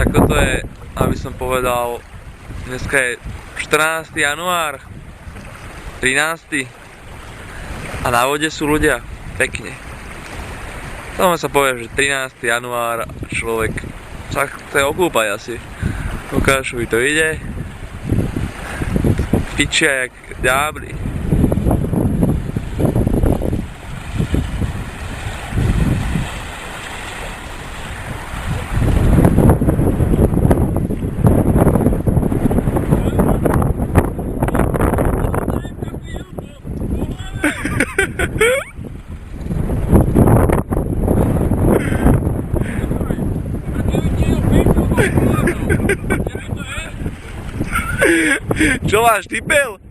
Tak toto je, aby som povedal, dneska je 14. január, 13. a na vode sú ľudia, pekne. Tomu sa povie, že 13. január človek sa chce okúpať asi. Lukášovi to ide, fičia jak ďábli. Čo máš, typel?